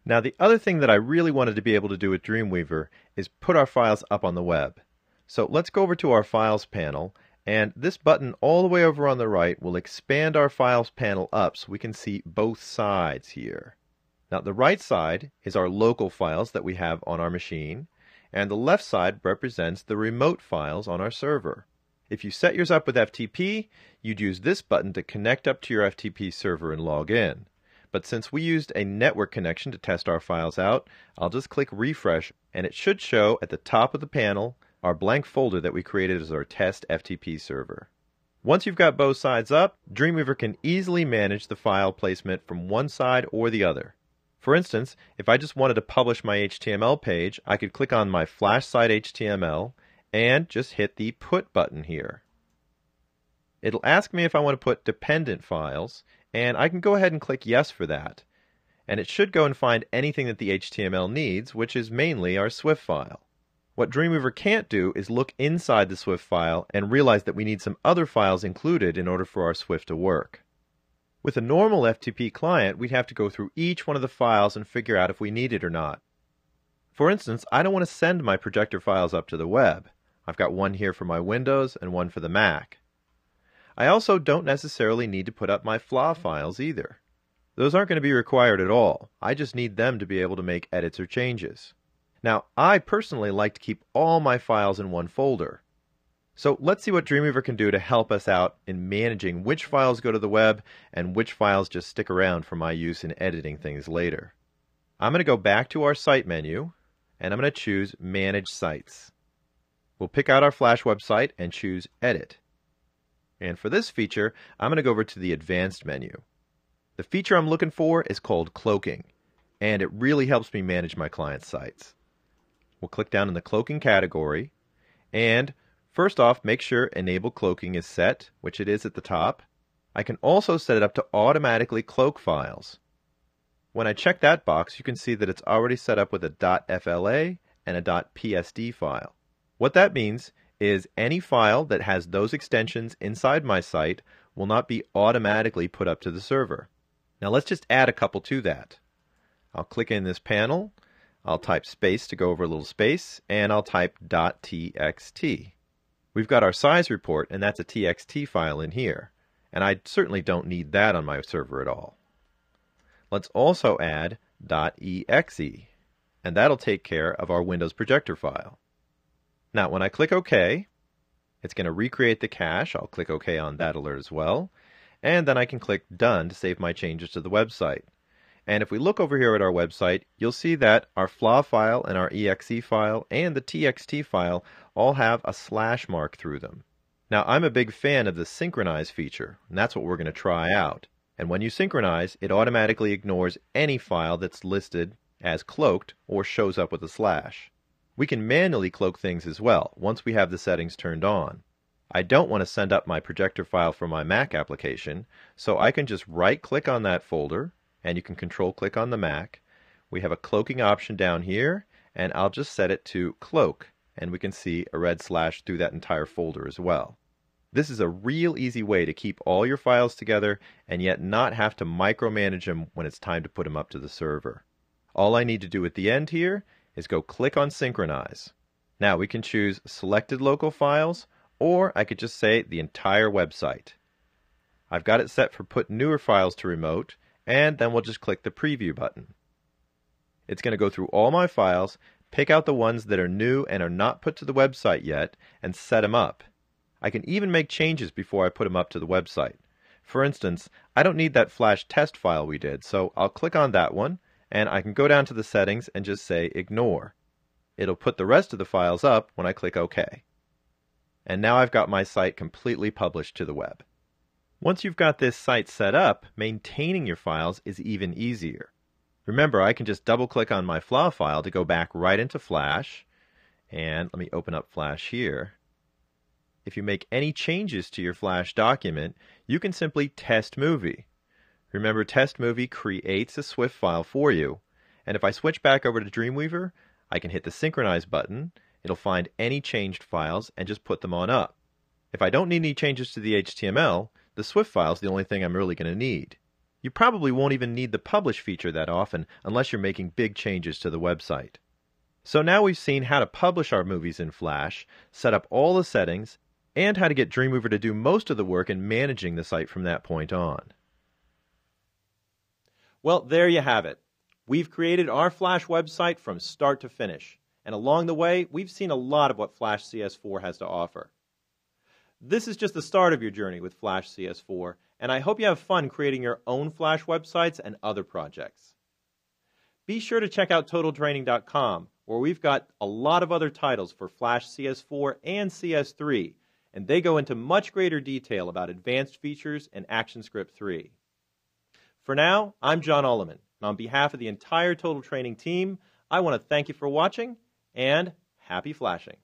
Now, the other thing that I really wanted to be able to do with Dreamweaver is put our files up on the web. So let's go over to our Files panel, and this button all the way over on the right will expand our Files panel up so we can see both sides here. Now, the right side is our local files that we have on our machine, and the left side represents the remote files on our server. If you set yours up with FTP, you'd use this button to connect up to your FTP server and log in. But since we used a network connection to test our files out, I'll just click refresh, and it should show at the top of the panel our blank folder that we created as our test FTP server. Once you've got both sides up, Dreamweaver can easily manage the file placement from one side or the other. For instance, if I just wanted to publish my HTML page, I could click on my Flash site HTML and just hit the Put button here. It'll ask me if I want to put dependent files, and I can go ahead and click Yes for that. And it should go and find anything that the HTML needs, which is mainly our Swift file. What Dreamweaver can't do is look inside the Swift file and realize that we need some other files included in order for our Swift to work. With a normal FTP client, we'd have to go through each one of the files and figure out if we need it or not. For instance, I don't want to send my projector files up to the web. I've got one here for my Windows and one for the Mac. I also don't necessarily need to put up my FLA files either. Those aren't going to be required at all. I just need them to be able to make edits or changes. Now, I personally like to keep all my files in one folder. So let's see what Dreamweaver can do to help us out in managing which files go to the web and which files just stick around for my use in editing things later. I'm going to go back to our Site menu, and I'm going to choose Manage Sites. We'll pick out our Flash website and choose Edit. And for this feature, I'm going to go over to the Advanced menu. The feature I'm looking for is called Cloaking, and it really helps me manage my client sites. We'll click down in the Cloaking category, and first off, make sure Enable Cloaking is set, which it is at the top. I can also set it up to automatically cloak files. When I check that box, you can see that it's already set up with a .fla and a .psd file. What that means is any file that has those extensions inside my site will not be automatically put up to the server. Now let's just add a couple to that. I'll click in this panel, I'll type space to go over a little space, and I'll type .txt. We've got our size report, and that's a txt file in here, and I certainly don't need that on my server at all. Let's also add .exe, and that'll take care of our Windows projector file. Now, when I click OK, it's going to recreate the cache. I'll click OK on that alert as well. And then I can click Done to save my changes to the website. And if we look over here at our website, you'll see that our FLA file and our exe file and the txt file all have a slash mark through them. Now, I'm a big fan of the synchronize feature, and that's what we're going to try out. And when you synchronize, it automatically ignores any file that's listed as cloaked or shows up with a slash. We can manually cloak things as well, once we have the settings turned on. I don't want to send up my projector file for my Mac application, so I can just right-click on that folder, and you can control-click on the Mac. We have a cloaking option down here, and I'll just set it to Cloak, and we can see a red slash through that entire folder as well. This is a real easy way to keep all your files together and yet not have to micromanage them when it's time to put them up to the server. All I need to do at the end here is go click on Synchronize. Now we can choose Selected Local Files, or I could just say the entire website. I've got it set for Put Newer Files to Remote, and then we'll just click the Preview button. It's going to go through all my files, pick out the ones that are new and are not put to the website yet, and set them up. I can even make changes before I put them up to the website. For instance, I don't need that Flash test file we did, so I'll click on that one, and I can go down to the settings and just say Ignore. It'll put the rest of the files up when I click OK. And now I've got my site completely published to the web. Once you've got this site set up, maintaining your files is even easier. Remember, I can just double-click on my FLA file to go back right into Flash, and let me open up Flash here. If you make any changes to your Flash document, you can simply test movie. Remember, test movie creates a Swift file for you, and if I switch back over to Dreamweaver, I can hit the Synchronize button. It'll find any changed files and just put them on up. If I don't need any changes to the HTML, the Swift file is the only thing I'm really going to need. You probably won't even need the publish feature that often unless you're making big changes to the website. So now we've seen how to publish our movies in Flash, set up all the settings, and how to get Dreamweaver to do most of the work in managing the site from that point on. Well, there you have it. We've created our Flash website from start to finish, and along the way, we've seen a lot of what Flash CS4 has to offer. This is just the start of your journey with Flash CS4, and I hope you have fun creating your own Flash websites and other projects. Be sure to check out TotalTraining.com, where we've got a lot of other titles for Flash CS4 and CS3, and they go into much greater detail about advanced features and ActionScript 3. For now, I'm John Ulliman, and on behalf of the entire Total Training team, I want to thank you for watching, and happy flashing.